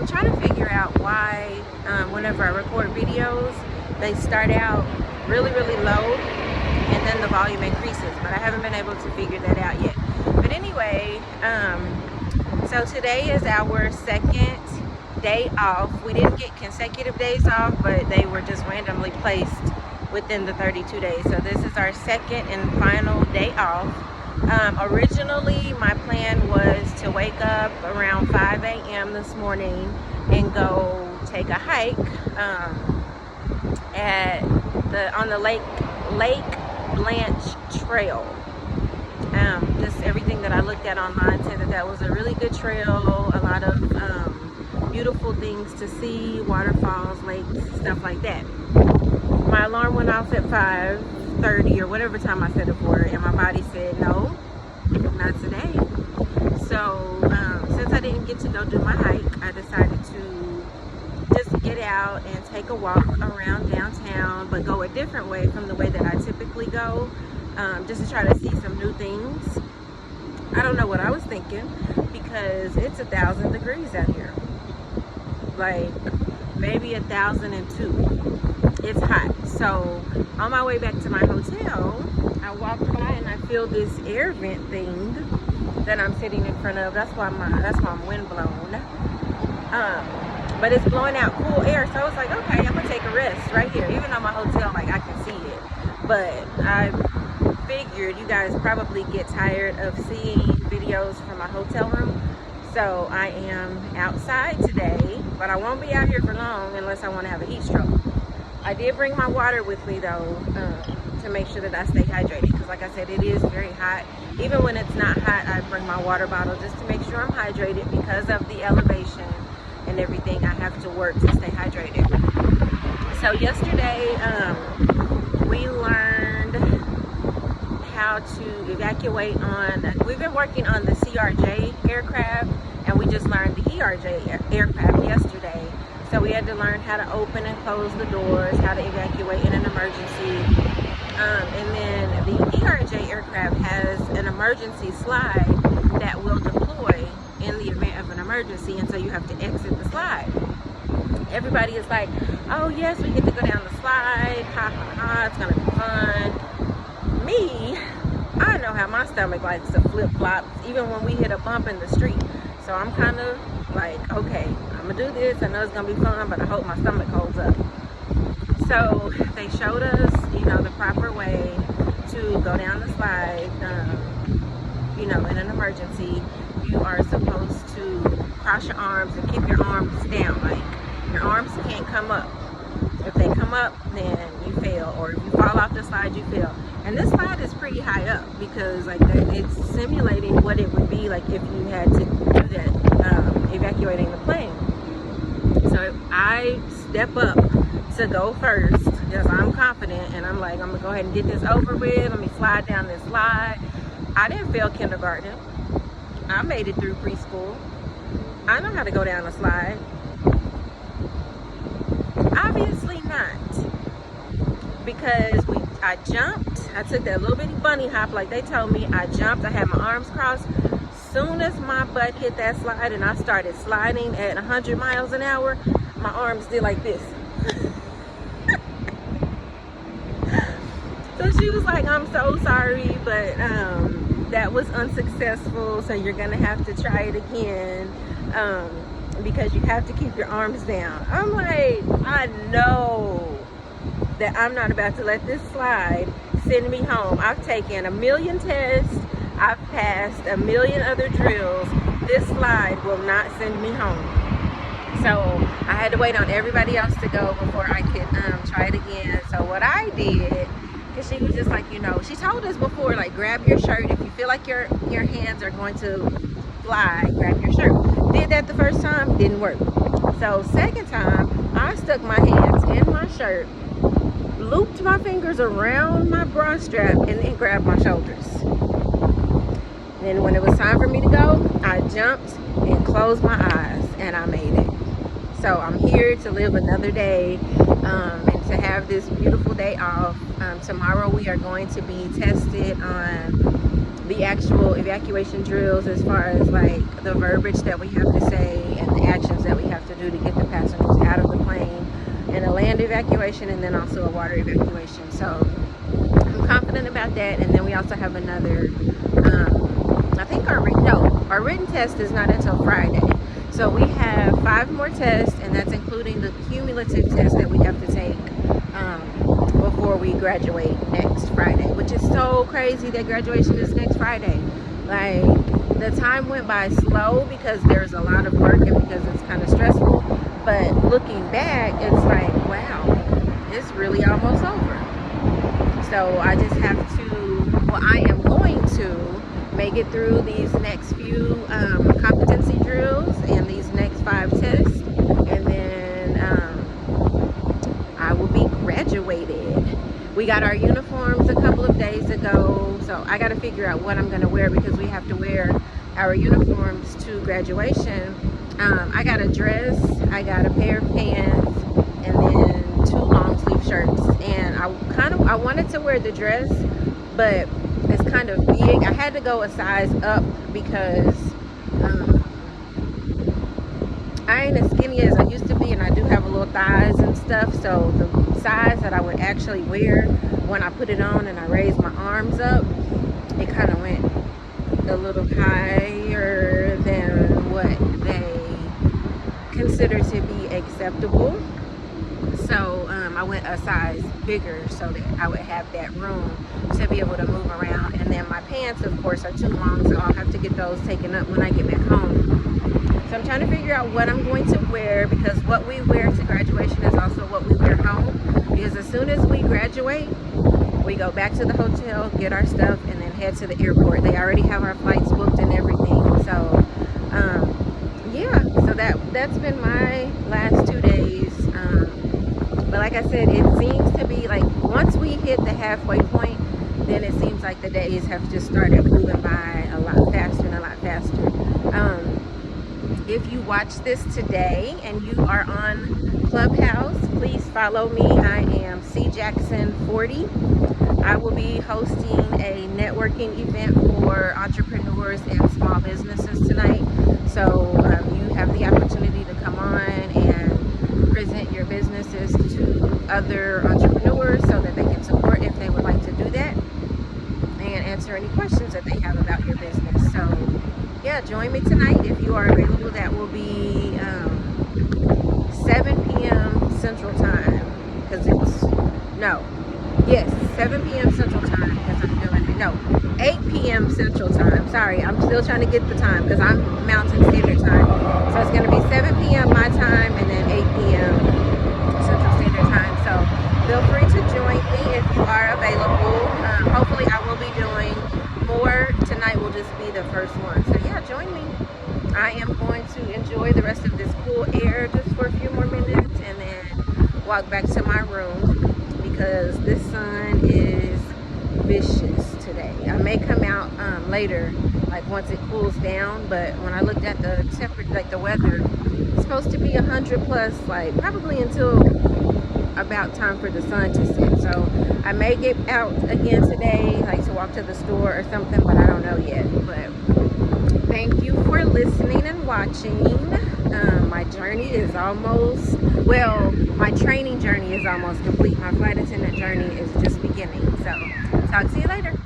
I'm trying to figure out why whenever I record videos, they start out really, really low and then the volume increases, but I haven't been able to figure that out yet. But anyway, so today is our second day off. We didn't get consecutive days off, but they were just randomly placed within the 32 days. So this is our second and final day off. Originally, my plan was to wake up around 5 a.m. this morning and go take a hike on the Lake Blanche Trail. Just everything that I looked at online said that was a really good trail, a lot of beautiful things to see, waterfalls, lakes, stuff like that. My alarm went off at 5:30 or whatever time I set it for, and my body said no, not today. So since I didn't get to go do my hike, I decided to just get out and take a walk around downtown, but go a different way from the way that I typically go, just to try to see some new things. I don't know what I was thinking, because it's 1,000 degrees out here, like maybe 1,002. It's hot. So on my way back to my hotel, I walked by and I feel this air vent thing that I'm sitting in front of. That's why I'm wind blown. But it's blowing out cool air, so I was like, okay, I'm gonna take a rest right here, even though my hotel, like, I can see it. But I figured you guys probably get tired of seeing videos from my hotel room, so I am outside today, but I won't be out here for long unless I want to have a heat stroke. I did bring my water with me though, to make sure that I stay hydrated, because like I said, it is very hot. Even when it's not hot, I bring my water bottle just to make sure I'm hydrated. Because of the elevation and everything, I have to work to stay hydrated. So yesterday, we learned how to evacuate we've been working on the CRJ aircraft, and we just learned the ERJ aircraft yesterday. So we had to learn how to open and close the doors, how to evacuate in an emergency. And then the ERJ aircraft has an emergency slide that will deploy in the event of an emergency, and so you have to exit the slide. Everybody is like, oh yes, we get to go down the slide, ha ha ha, it's gonna be fun. Me, I know how my stomach likes to flip-flop even when we hit a bump in the street. So I'm kind of like, okay, I'm gonna do this. I know it's gonna be fun, but I hope my stomach holds up. So they showed us, the proper way to go down the slide. In an emergency, you are supposed to cross your arms and keep your arms down. Like, your arms can't come up. If they come up, then you fail, or if you fall off the slide, you fail. And this slide is pretty high up, because it's simulating what it would be like if you had to do that, evacuating the plane. So I step up to go first because I'm confident, and I'm like, I'm gonna go ahead and get this over with. Let me slide down this slide. I didn't fail kindergarten. I made it through preschool. I know how to go down a slide. Obviously not, because I jumped. I took that little bitty bunny hop like they told me. I jumped. I had my arms crossed. Soon as my butt hit that slide and I started sliding at 100 miles an hour, my arms did like this. So she was like, I'm so sorry, but that was unsuccessful, so you're gonna have to try it again, because you have to keep your arms down. I'm like, I know that I'm not about to let this slide send me home. I've taken 1,000,000 tests. I've passed 1,000,000 other drills. This slide will not send me home. So I had to wait on everybody else to go before I could try it again. So what I did, because she was just like, she told us before, like, grab your shirt. If you feel like your hands are going to fly, grab your shirt. Did that the first time, didn't work. So second time, I stuck my hands in my shirt, looped my fingers around my bra strap, and then grabbed my shoulders. Then when it was time for me to go, I jumped and closed my eyes, and I made it. So I'm here to live another day, and to have this beautiful day off. Tomorrow we are going to be tested on the actual evacuation drills, as far as like the verbiage that we have to say and the actions that we have to do. passengers out of the plane, and a land evacuation, and then also a water evacuation. So I'm confident about that. And then we also have another, I think our written test is not until Friday. So we have 5 more tests, and that's including the cumulative test that we have to take before we graduate next Friday, which is so crazy that graduation is next Friday. Like, the time went by slow because there's a lot of work and because it's kind of stressful. But looking back, it's like, wow, it's really almost over. So I just have to, well, I am going to make it through these next few competency drills and these next 5 tests, and then I will be graduated. We got our uniforms a couple of days ago, so I got to figure out what I'm going to wear because we have to wear our uniforms to graduation. I got a dress, I got a pair of pants, and then 2 long sleeve shirts. And I wanted to wear the dress, but it's kind of big. I had to go a size up because I ain't as skinny as I used to be, and I do have a little thighs and stuff. So the size that I would actually wear when I put it on and I raised my arms up, it kind of went a little higher than what they consider to be acceptable. So I went a size bigger so that I would have that room to be able to move around. And then my pants, of course, are too long, so I'll have to get those taken up when I get back home. So I'm trying to figure out what I'm going to wear, because what we wear to graduation is also what we wear home. Because as soon as we graduate, we go back to the hotel, get our stuff, and then head to the airport. They already have our flights booked and everything. So yeah, so that's been my last 2 days. But like I said, it seems to be like once we hit the halfway point, then it seems like the days have just started moving by a lot faster and a lot faster. If you watch this today and you are on Clubhouse, please follow me. I am C Jackson 40. I will be hosting a networking event for entrepreneurs and small businesses tonight. So you have the opportunity to come on and present your businesses to other entrepreneurs so that they can support if they would like to do that, and answer any questions that they have about your business. So yeah, join me tonight if you are available. That will be 7 p.m. Central Time, because it's, no, yes, 7 p.m. Central Time, because I'm doing it, no, 8 p.m. Central Time. Sorry, I'm still trying to get the time because I'm Mountain Standard Time. So it's going to be 7 p.m. my time and then 8 p.m. Central Standard Time. So feel free to join me if you are available. Hopefully I will be doing more. Tonight will just be the first one. So yeah, join me. I am going to enjoy the rest of this cool air just for a few more minutes and then walk back to my room, because this sun is vicious today. I may come out later, like once it cools down, but when I looked at the temperature, like the weather, it's supposed to be 100 plus, like probably until about time for the sun to set. So I may get out again today, like to walk to the store or something, but I don't know yet. But thank you for listening and watching. My journey is almost, well, my training journey is almost complete. My flight attendant journey is just beginning. So talk to you later.